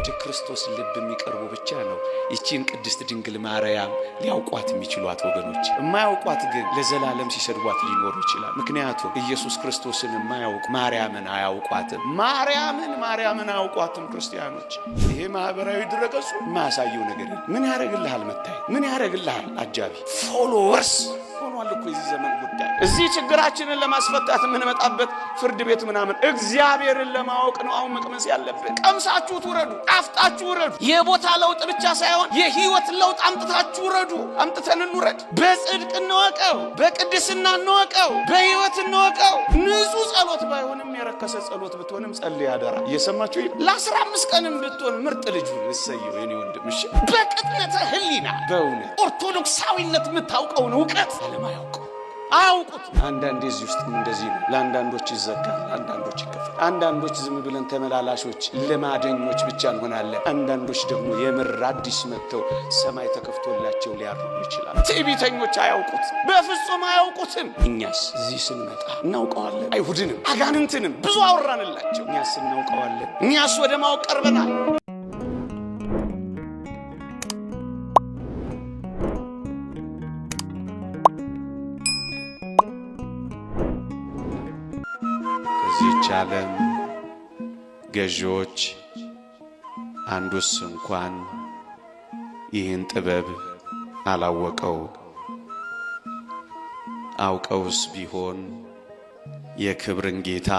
ወደ ክርስቶስ ልብ የሚቀርቡ ብቻ ነው ይቺን ቅድስት ድንግል ማርያም ሊያውቋት የሚችሏት ወገኖች። የማያውቋት ግን ለዘላለም ሲሰድቧት ሊኖሩ ይችላል። ምክንያቱም ኢየሱስ ክርስቶስን የማያውቅ ማርያምን አያውቋትም። ማርያምን አያውቋትም ክርስቲያኖች። ይሄ ማህበራዊ ድረገጹ የማያሳየው ነገር ምን ያደርግልሃል? መታይ ምን ያደርግልሃል? አጃቢ ፎሎወርስ ሆኗል እኮ የዚህ ዘመን ጉዳይ። እዚህ ችግራችንን ለማስፈታት የምንመጣበት ፍርድ ቤት ምናምን እግዚአብሔርን ለማወቅ ነው አሁን መቅመስ ያለብን። ቀምሳችሁ ውረዱ፣ ጣፍጣችሁ ውረዱ። የቦታ ለውጥ ብቻ ሳይሆን የህይወት ለውጥ አምጥታችሁ ውረዱ። አምጥተን እንውረድ። በጽድቅ እንወቀው፣ በቅድስና እንወቀው፣ በህይወት እንወቀው። ንጹህ ጸሎት ባይሆንም የረከሰ ጸሎት ብትሆንም ጸልይ አደራ። እየሰማችሁ ለ15 ቀንም ብትሆን ምርጥ ልጅ እሰየው የኔ ወንድም። እሺ በቅጥነተ ህሊና በእውነት ኦርቶዶክሳዊነት የምታውቀውን እውቀት አለማያውቀው አያውቁት። አንዳንዴ እዚህ ውስጥ እንደዚህ ነው። ለአንዳንዶች ይዘጋል፣ ለአንዳንዶች ይከፈታል። አንዳንዶች ዝም ብለን ተመላላሾች ልማደኞች ብቻ እንሆናለን። አንዳንዶች ደግሞ የምር አዲስ መጥተው ሰማይ ተከፍቶላቸው ሊያርጉ ይችላል። ትዕቢተኞች አያውቁት፣ በፍጹም አያውቁትም። እኛስ እዚህ ስንመጣ እናውቀዋለን። አይሁድንም አጋንንትንም ብዙ አወራንላቸው። እኛስ እናውቀዋለን። እኛስ ወደ ማወቅ ቀርበናል። ከዚህች ዓለም ገዢዎች አንዱስ እንኳን ይህን ጥበብ አላወቀው። አውቀውስ ቢሆን የክብርን ጌታ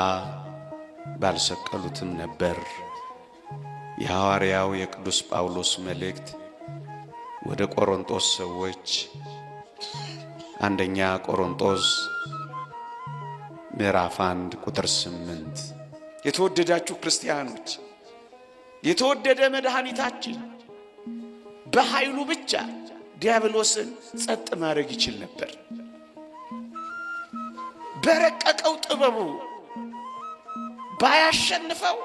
ባልሰቀሉትም ነበር። የሐዋርያው የቅዱስ ጳውሎስ መልእክት ወደ ቆሮንቶስ ሰዎች አንደኛ ቆሮንቶስ ምዕራፍ 1 ቁጥር 8። የተወደዳችሁ ክርስቲያኖች የተወደደ መድኃኒታችን በኃይሉ ብቻ ዲያብሎስን ጸጥ ማድረግ ይችል ነበር። በረቀቀው ጥበቡ ባያሸንፈው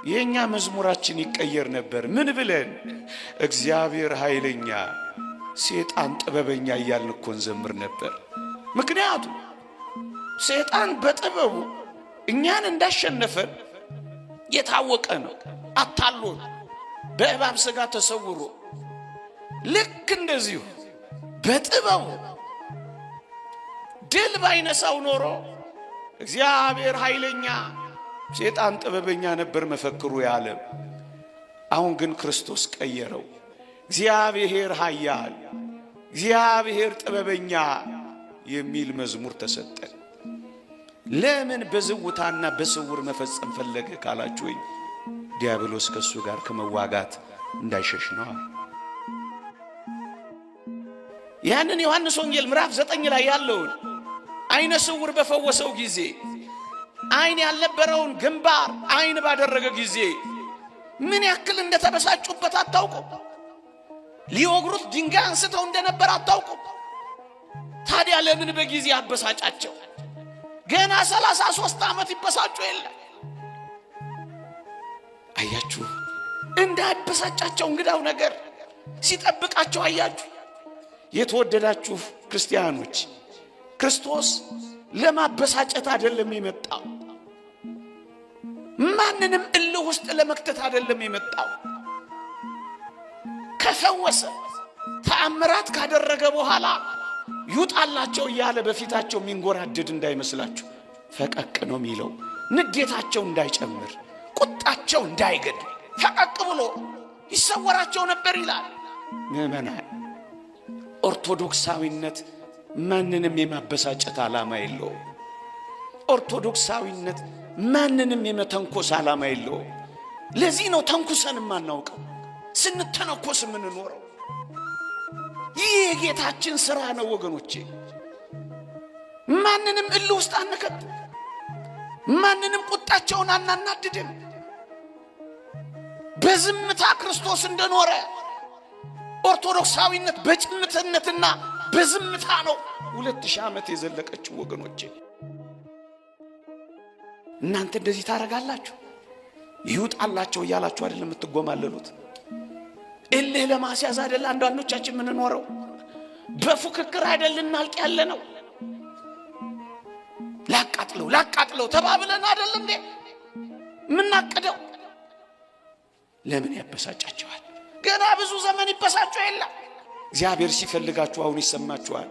የኛ መዝሙራችን ይቀየር ነበር። ምን ብለን? እግዚአብሔር ኃይለኛ ሰይጣን ጥበበኛ እያልን እኮ እንዘምር ነበር። ምክንያቱም ሰይጣን በጥበቡ እኛን እንዳሸነፈን የታወቀ ነው። አታሎን በእባብ ሥጋ ተሰውሮ ልክ እንደዚሁ በጥበቡ ድል ባይነሳው ኖሮ እግዚአብሔር ኃይለኛ ሰይጣን ጥበበኛ ነበር መፈክሩ ያለም። አሁን ግን ክርስቶስ ቀየረው። እግዚአብሔር ኃያል፣ እግዚአብሔር ጥበበኛ የሚል መዝሙር ተሰጠን። ለምን በዝውታና በስውር መፈጸም ፈለገ ካላችሁኝ ዲያብሎስ ከሱ ጋር ከመዋጋት እንዳይሸሽ ነው። ያንን ዮሐንስ ወንጌል ምዕራፍ 9 ላይ ያለውን አይነ ስውር በፈወሰው ጊዜ አይን ያልነበረውን ግንባር አይን ባደረገ ጊዜ ምን ያክል እንደተበሳጩበት አታውቁም? ሊወግሩት ድንጋይ አንስተው እንደነበር አታውቁም? ታዲያ ለምን በጊዜ አበሳጫቸው? ገና 33 ዓመት ይበሳጩ የለ። አያችሁ እንዳይበሳጫቸው እንግዳው ነገር ሲጠብቃቸው አያችሁ። የተወደዳችሁ ክርስቲያኖች ክርስቶስ ለማበሳጨት አይደለም የመጣው። ማንንም እልህ ውስጥ ለመክተት አይደለም የመጣው። ከፈወሰ ተአምራት ካደረገ በኋላ ይውጣላቸው እያለ በፊታቸው ሚንጎራደድ እንዳይመስላችሁ። ፈቀቅ ነው የሚለው። ንዴታቸው እንዳይጨምር፣ ቁጣቸው እንዳይገድል ፈቀቅ ብሎ ይሰወራቸው ነበር ይላል። ምዕመናን ኦርቶዶክሳዊነት ማንንም የማበሳጨት ዓላማ የለውም። ኦርቶዶክሳዊነት ማንንም የመተንኮስ ዓላማ የለውም። ለዚህ ነው ተንኩሰን የማናውቀው፣ ስንተነኮስ የምንኖረው። ይህ የጌታችን ሥራ ነው ወገኖቼ። ማንንም እልህ ውስጥ አንከት፣ ማንንም ቁጣቸውን አናናድድም። በዝምታ ክርስቶስ እንደኖረ ኦርቶዶክሳዊነት በጭምትነትና በዝምታ ነው 2000 ዓመት የዘለቀችው ወገኖቼ። እናንተ እንደዚህ ታረጋላችሁ? ይውጣላቸው እያላችሁ አይደለም የምትጎማለሉት? እልህ ለማስያዝ አይደል አንዳንዶቻችን ምን ኖረው? በፉክክር አይደል እናልቅ ያለ ነው? ላቃጥለው ተባብለን አይደል እንዴ ምናቀደው? ለምን ያበሳጫቸዋል? ገና ብዙ ዘመን ይበሳጩ የለ። እግዚአብሔር ሲፈልጋችሁ አሁን ይሰማችኋል።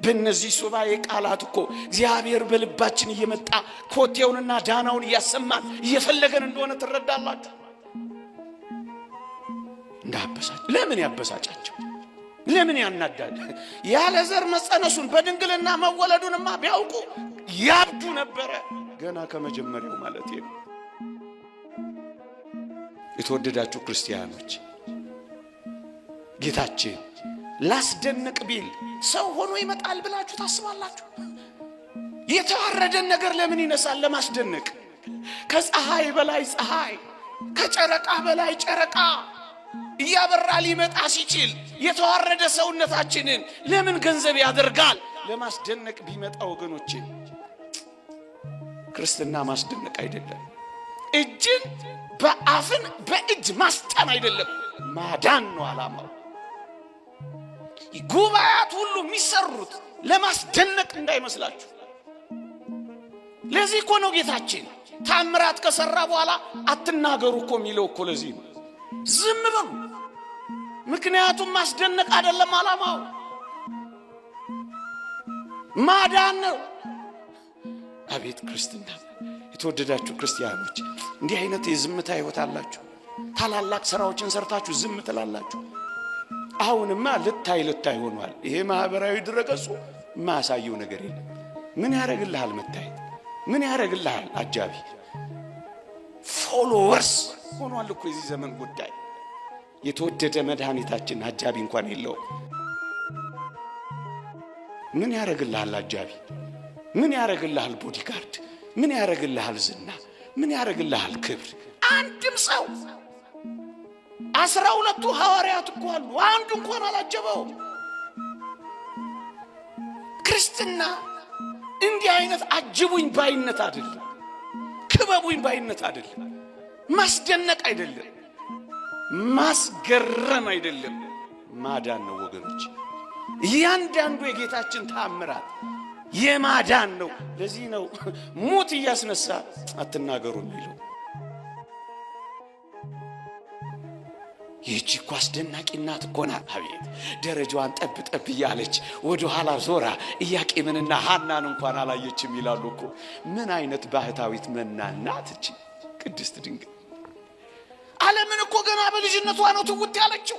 በእነዚህ ሱባኤ ቃላት እኮ እግዚአብሔር በልባችን እየመጣ ኮቴውንና ዳናውን እያሰማን እየፈለገን እንደሆነ ትረዳላችሁ። እንዳበሳጭ ለምን ያበሳጫቸው? ለምን ያናዳል? ያለ ዘር መጸነሱን በድንግልና መወለዱንማ ቢያውቁ ያብዱ ነበረ፣ ገና ከመጀመሪያው ማለት ነው። የተወደዳችሁ ክርስቲያኖች ጌታችን ላስደንቅ ቢል ሰው ሆኖ ይመጣል ብላችሁ ታስባላችሁ? የተዋረደን ነገር ለምን ይነሳል? ለማስደነቅ። ከፀሐይ በላይ ፀሐይ፣ ከጨረቃ በላይ ጨረቃ እያበራ ሊመጣ ሲችል የተዋረደ ሰውነታችንን ለምን ገንዘብ ያደርጋል? ለማስደነቅ ቢመጣ ወገኖቼ፣ ክርስትና ማስደነቅ አይደለም። እጅን በአፍን በእጅ ማስጫን አይደለም፣ ማዳን ነው ዓላማው። ጉባኤያት ሁሉ የሚሰሩት ለማስደነቅ እንዳይመስላችሁ። ለዚህ እኮ ነው ጌታችን ታምራት ከሰራ በኋላ አትናገሩ እኮ የሚለው እኮ ለዚህ ነው። ዝም በሉ። ምክንያቱም ማስደነቅ አይደለም ዓላማው፣ ማዳን ነው። አቤት ክርስትና! የተወደዳችሁ ክርስቲያኖች እንዲህ አይነት የዝምታ ሕይወት አላችሁ። ታላላቅ ስራዎችን ሰርታችሁ ዝም ትላላችሁ። አሁንማ ልታይ ሆኗል። ይሄ ማህበራዊ ድረገጹ ማሳየው ነገር የለም። ምን ያረግልሃል? መታየት ምን ያረግልሃል? አጃቢ ፎሎወርስ ሆኗል እኮ የዚህ ዘመን ጉዳይ። የተወደደ መድኃኒታችን አጃቢ እንኳን የለው። ምን ያረግልሃል አጃቢ? ምን ያረግልሃል ቦዲጋርድ? ምን ያረግልሃል ዝና? ምን ያረግልሃል ክብር? አንድም ሰው 12 ሐዋርያት እኮ አሉ፣ አንዱ እንኳን አላጀበውም። ክርስትና እንዲህ አይነት አጅቡኝ ባይነት አይደለም፣ ክበቡኝ ባይነት አይደለም፣ ማስደነቅ አይደለም፣ ማስገረም አይደለም፣ ማዳን ነው ወገኖች። እያንዳንዱ የጌታችን ተአምራት የማዳን ነው። ለዚህ ነው ሙት እያስነሳ አትናገሩ የሚለው። ይህች እኮ አስደናቂ እናት እኮ ናት። አቤት ደረጃዋን ጠብ ጠብ እያለች ወደ ኋላ ዞራ ኢያቄምንና ሐናን እንኳን አላየችም ይላሉ እኮ። ምን አይነት ባህታዊት መናን ናት እቺ ቅድስት ድንግል! ዓለምን እኮ ገና በልጅነቷ ነው ትውት ያለችው።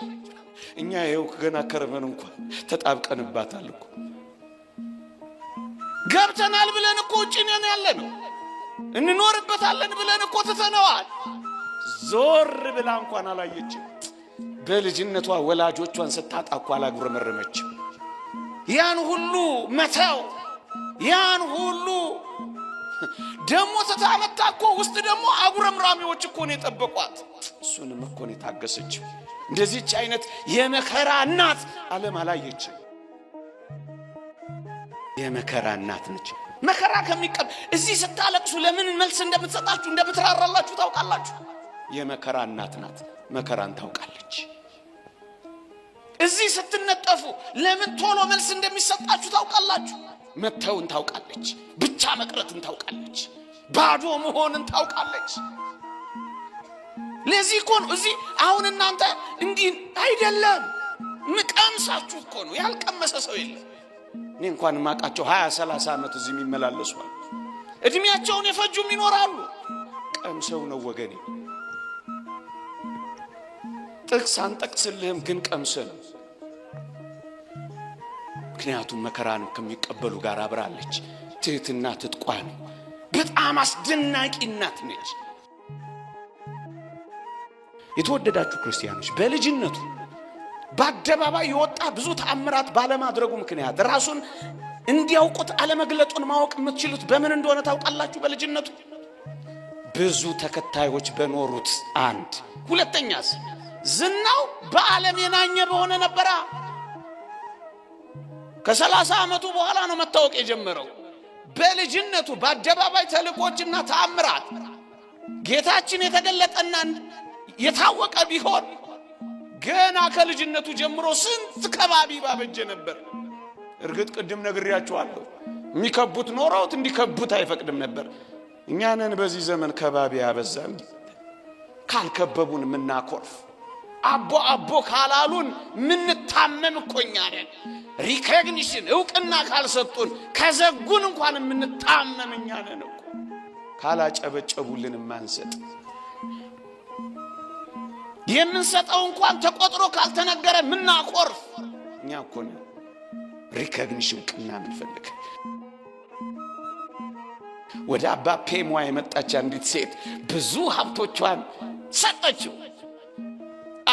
እኛ ይኸው ገና ከርመን እንኳን ተጣብቀንባታል እኮ። ገብተናል ብለን እኮ ውጭ ነን ያለ ነው። እንኖርበታለን ብለን እኮ ትተነዋል። ዞር ብላ እንኳን አላየችም። በልጅነቷ ወላጆቿን ስታጣ እኮ አላጉረመረመችም። ያን ሁሉ መተው፣ ያን ሁሉ ደሞ ተታመጣ እኮ ውስጥ ደሞ አጉረምራሚዎች እኮ ነው የጠበቋት። እሱንም እኮ ነው የታገሰችው። እንደዚህች አይነት የመከራ እናት ዓለም አላየችም። የመከራ እናት ነች። መከራ ከሚቀበል እዚህ ስታለቅሱ ለምን መልስ እንደምትሰጣችሁ እንደምትራራላችሁ ታውቃላችሁ። የመከራ እናት ናት። መከራን ታውቃለች። እዚህ ስትነጠፉ ለምን ቶሎ መልስ እንደሚሰጣችሁ ታውቃላችሁ። መተውን ታውቃለች። ብቻ መቅረትን ታውቃለች። ባዶ መሆንን ታውቃለች። ለዚህ እኮ ነው እዚህ አሁን እናንተ እንዲህ አይደለም ምቀምሳችሁ እኮ ነው። ያልቀመሰ ሰው የለም። እኔ እንኳን ማቃቸው 20-30 ዓመት እዚህ የሚመላለሱ እድሜያቸውን የፈጁም ይኖራሉ። ቀምሰው ነው ወገኔ። ጥቅስ አንጠቅስልህም ግን ቀምሰን። ምክንያቱም መከራን ከሚቀበሉ ጋር አብራለች። ትህትና ትጥቋ ነው። በጣም አስደናቂ እናት ነች። የተወደዳችሁ ክርስቲያኖች በልጅነቱ በአደባባይ የወጣ ብዙ ተአምራት ባለማድረጉ ምክንያት ራሱን እንዲያውቁት አለመግለጡን ማወቅ የምትችሉት በምን እንደሆነ ታውቃላችሁ? በልጅነቱ ብዙ ተከታዮች በኖሩት አንድ። ሁለተኛስ ዝናው በዓለም የናኘ በሆነ ነበራ። ከ30 ዓመቱ በኋላ ነው መታወቅ የጀመረው። በልጅነቱ በአደባባይ ተልእኮችና ተአምራት ጌታችን የተገለጠና የታወቀ ቢሆን ገና ከልጅነቱ ጀምሮ ስንት ከባቢ ባበጀ ነበር። እርግጥ ቅድም ነግሬያችኋለሁ፣ የሚከቡት ኖረውት እንዲከቡት አይፈቅድም ነበር። እኛንን በዚህ ዘመን ከባቢ ያበዛን ካልከበቡን ምናኮርፍ፣ አቦ አቦ ካላሉን ምንታመም እኮ እኛ ነን። ሪኮግኒሽን እውቅና ካልሰጡን ከዘጉን እንኳን ምንታመም እኛ ነን እኮ። ካላጨበጨቡልን ማንሰጥ፣ የምንሰጠው እንኳን ተቆጥሮ ካልተነገረ ምናኮርፍ እኛ እኮ ነን። ሪኮግኒሽን እውቅና ምንፈልግ። ወደ አባ ፔሟ የመጣች አንዲት ሴት ብዙ ሀብቶቿን ሰጠችው።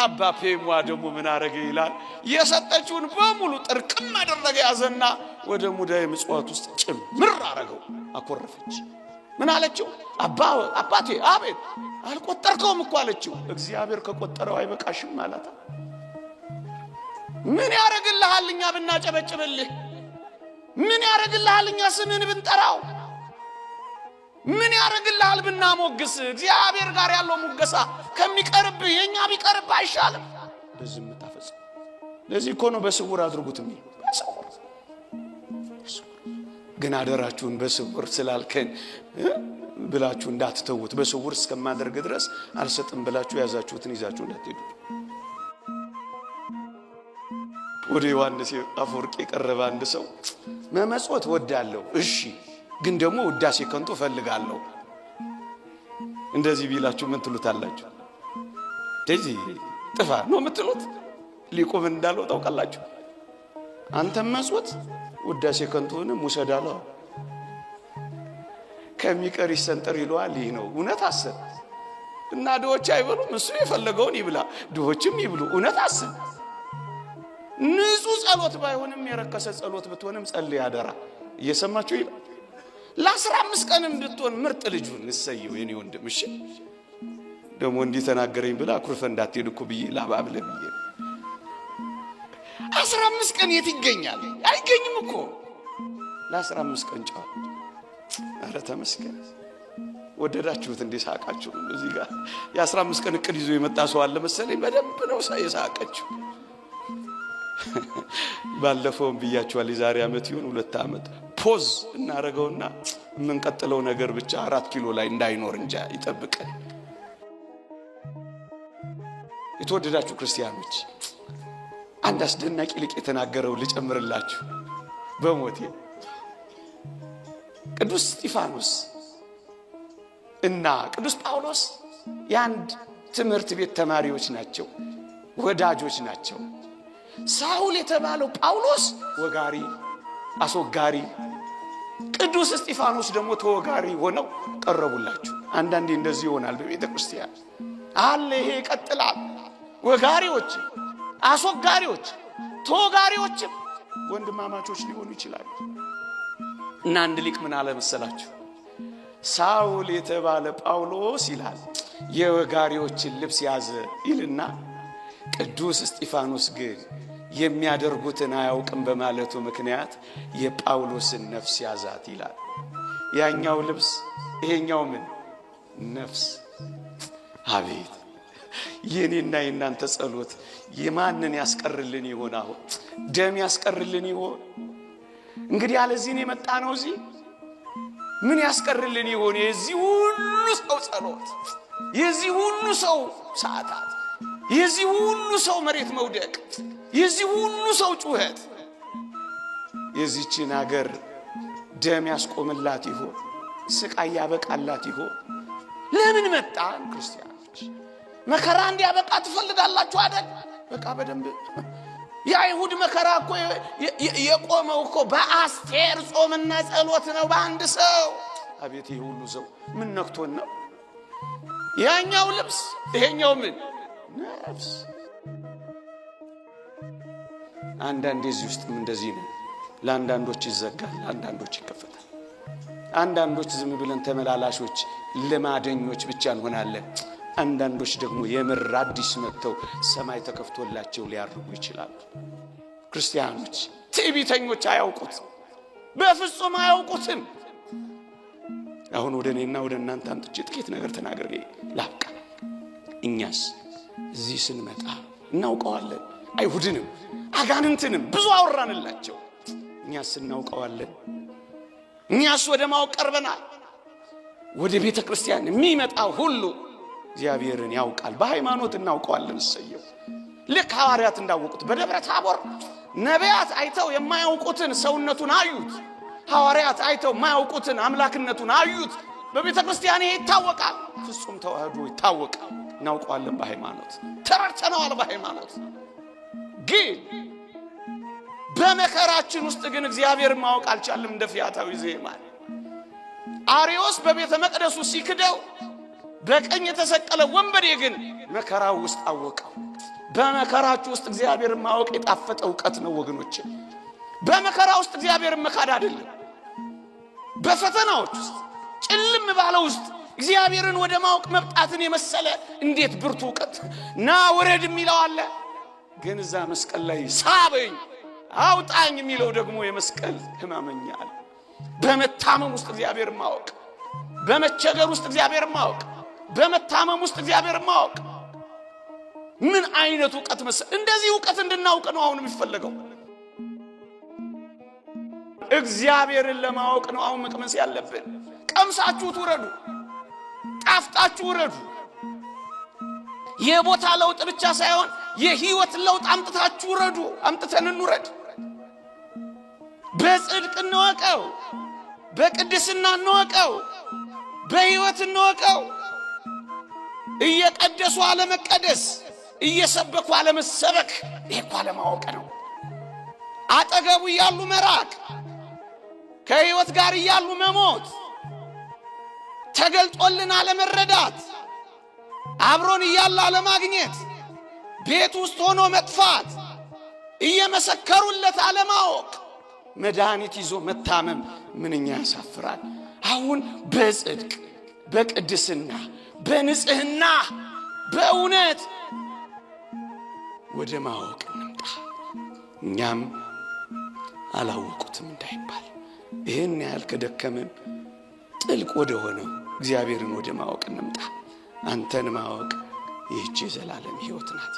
አባ ፔሟ ደግሞ ምን አረገ ይላል? የሰጠችውን በሙሉ ጥርቅም አደረገ፣ ያዘና ወደ ሙዳየ ምጽዋት ውስጥ ጭምር አረገው። አኮረፈች። ምን አለችው? አባቴ አቤት፣ አልቆጠርከውም እኮ አለችው። እግዚአብሔር ከቆጠረው አይበቃሽም አላታ። ምን ያረግልሃል እኛ ብናጨበጭብልህ? ምን ያረግልሃል እኛ ስምን ብንጠራው? ምን ያረግልሃል ብናሞግስ? እግዚአብሔር ጋር ያለው ሙገሳ ከሚቀርብ የኛ ቢቀርብ አይሻልም? በዝምታ ፈጽም። ለዚህ እኮ ነው በስውር አድርጉት የሚል። ግን አደራችሁን በስውር ስላልከን ብላችሁ እንዳትተውት። በስውር እስከማደርግ ድረስ አልሰጥም ብላችሁ ያዛችሁትን ይዛችሁ እንዳትሄዱ። ወደ ዮሐንስ አፈወርቅ የቀረበ አንድ ሰው መመጽወት ወዳለሁ፣ እሺ ግን ደግሞ ውዳሴ ከንቱ ፈልጋለሁ፣ እንደዚህ ቢላችሁ ምን ትሉታላችሁ? እንደዚህ ጥፋ ነው የምትሉት? ሊቁም እንዳለው ታውቃላችሁ። አንተም መጽወት ውዳሴ ከንቱንም ውሰዳለሁ፣ ከሚቀር ይሰንጠር ይለዋል። ይህ ነው እውነት። አስብ እና ድሆች አይበሉም፣ እሱ የፈለገውን ይብላ፣ ድሆችም ይብሉ። እውነት አስብ። ንጹህ ጸሎት ባይሆንም የረከሰ ጸሎት ብትሆንም ጸልይ አደራ። እየሰማችሁ ይላል። ለ15 ቀንም ብትሆን ምርጥ ልጁን እሰየው የኔ ወንድም። እሺ ደግሞ እንዲህ ተናገረኝ ብላ አኩርፈ እንዳትሄድ እኮ ብዬ ላባብለ ብዬ 15 ቀን የት ይገኛል? አይገኝም እኮ ለ15 ቀን ጫው። አረ ተመስገን። ወደዳችሁት እንዴ? ሳቃችሁ? እዚህ ጋር የ15 ቀን እቅድ ይዞ የመጣ ሰው አለ መሰለኝ። በደንብ ነው ሳይሳቀችሁ። ባለፈውም ብያችኋል። የዛሬ ዓመት ይሁን 2 ዓመት ፖዝ እናረገውና የምንቀጥለው ነገር ብቻ 4 ኪሎ ላይ እንዳይኖር እንጃ ይጠብቀን። የተወደዳችሁ ክርስቲያኖች አንድ አስደናቂ ሊቅ የተናገረው ልጨምርላችሁ በሞቴ። ቅዱስ እስጢፋኖስ እና ቅዱስ ጳውሎስ የአንድ ትምህርት ቤት ተማሪዎች ናቸው፣ ወዳጆች ናቸው። ሳውል የተባለው ጳውሎስ ወጋሪ፣ አስወጋሪ፣ ቅዱስ እስጢፋኖስ ደግሞ ተወጋሪ ሆነው ቀረቡላችሁ። አንዳንዴ እንደዚህ ይሆናል በቤተ ክርስቲያን አለ። ይሄ ይቀጥላል። ወጋሪዎች፣ አስወጋሪዎች፣ ተወጋሪዎችም ወንድማማቾች ሊሆኑ ይችላሉ። እና አንድ ሊቅ ምን አለ መሰላችሁ? ሳውል የተባለ ጳውሎስ ይላል የወጋሪዎችን ልብስ ያዘ ይልና ቅዱስ እስጢፋኖስ ግን የሚያደርጉትን አያውቅም በማለቱ ምክንያት የጳውሎስን ነፍስ ያዛት ይላል። ያኛው ልብስ ይሄኛው ምን ነፍስ። አቤት የኔና የናንተ ጸሎት የማንን ያስቀርልን ይሆን? አሁን ደም ያስቀርልን ይሆን? እንግዲህ ያለዚህ ነው የመጣ ነው። እዚህ ምን ያስቀርልን ይሆን? የዚህ ሁሉ ሰው ጸሎት፣ የዚህ ሁሉ ሰው ሰዓታት፣ የዚህ ሁሉ ሰው መሬት መውደቅ፣ የዚህ ሁሉ ሰው ጩኸት የዚህችን ሀገር ደም ያስቆምላት ይሆን? ስቃይ ያበቃላት ይሆን? ለምን መጣን? ክርስቲያኖች መከራ እንዲያበቃ ትፈልጋላችሁ አይደል? በቃ በደንብ የአይሁድ መከራ እኮ የቆመው እኮ በአስቴር ጾምና ጸሎት ነው፣ በአንድ ሰው። አቤት ይሄ ሁሉ ሰው ምን ነክቶን ነው? ያኛው ልብስ ይሄኛው ምን ነፍስ። አንዳንዴ እዚህ ውስጥም እንደዚህ ነው። ለአንዳንዶች ይዘጋል፣ ለአንዳንዶች ይከፈታል። አንዳንዶች ዝም ብለን ተመላላሾች ልማደኞች ብቻ እንሆናለን። አንዳንዶች ደግሞ የምር አዲስ መጥተው ሰማይ ተከፍቶላቸው ሊያርጉ ይችላሉ። ክርስቲያኖች ትዕቢተኞች አያውቁት፣ በፍጹም አያውቁትም። አሁን ወደ እኔና ወደ እናንተ አምጥቼ ጥቂት ነገር ተናግሬ ላብቃ። እኛስ እዚህ ስንመጣ እናውቀዋለን። አይሁድንም አጋንንትንም ብዙ አወራንላቸው። እኛስ እናውቀዋለን። እኛስ ወደ ማወቅ ቀርበናል። ወደ ቤተ ክርስቲያን የሚመጣ ሁሉ እግዚአብሔርን ያውቃል። በሃይማኖት እናውቀዋለን። እሰየው። ልክ ሐዋርያት እንዳወቁት በደብረ ታቦር ነቢያት አይተው የማያውቁትን ሰውነቱን አዩት። ሐዋርያት አይተው የማያውቁትን አምላክነቱን አዩት። በቤተ ክርስቲያን ይሄ ይታወቃል። ፍጹም ተዋህዶ ይታወቃል። እናውቀዋለን በሃይማኖት ተረድተነዋል በሃይማኖት። ግን በመከራችን ውስጥ ግን እግዚአብሔርን ማወቅ አልቻለም። እንደ ፊያታዊ ዘየማን አርዮስ በቤተ መቅደሱ ሲክደው በቀኝ የተሰቀለ ወንበዴ ግን መከራው ውስጥ አወቀው። በመከራችሁ ውስጥ እግዚአብሔርን ማወቅ የጣፈጠ ዕውቀት ነው ወገኖች። በመከራ ውስጥ እግዚአብሔርን መካድ አይደለም። በፈተናዎች ውስጥ ጭልም ባለው ውስጥ እግዚአብሔርን ወደ ማወቅ መብጣትን የመሰለ እንዴት ብርቱ ዕውቀት! ና ወረድ የሚለው አለ። ግን እዛ መስቀል ላይ ሳበኝ አውጣኝ የሚለው ደግሞ የመስቀል ሕማመኛ አለ። በመታመም ውስጥ እግዚአብሔርን ማወቅ፣ በመቸገር ውስጥ እግዚአብሔርን ማወቅ፣ በመታመም ውስጥ እግዚአብሔርን ማወቅ ምን አይነት ዕውቀት መሰለ! እንደዚህ ዕውቀት እንድናውቅ ነው አሁን የሚፈልገው። እግዚአብሔርን ለማወቅ ነው አሁን መቅመስ ያለብን። ቀምሳችሁ ትውረዱ፣ ጣፍጣችሁ ውረዱ። የቦታ ለውጥ ብቻ ሳይሆን የህይወት ለውጥ አምጥታችሁ ውረዱ። አምጥተን እንውረድ። በጽድቅ እንወቀው፣ በቅድስና እንወቀው፣ በህይወት እንወቀው። እየቀደሱ አለመቀደስ፣ እየሰበኩ አለመሰበክ፣ ይሄ እኮ አለማወቅ ነው። አጠገቡ እያሉ መራቅ፣ ከህይወት ጋር እያሉ መሞት፣ ተገልጦልን አለመረዳት፣ አብሮን እያለ አለማግኘት፣ ቤት ውስጥ ሆኖ መጥፋት፣ እየመሰከሩለት አለማወቅ፣ መድኃኒት ይዞ መታመም ምንኛ ያሳፍራል። አሁን በጽድቅ በቅድስና በንጽህና በእውነት ወደ ማወቅ እንምጣ። እኛም አላወቁትም እንዳይባል ይህን ያህል ከደከመን ጥልቅ ወደ ሆነው እግዚአብሔርን ወደ ማወቅ እንምጣ። አንተን ማወቅ ይህች የዘላለም ሕይወት ናት።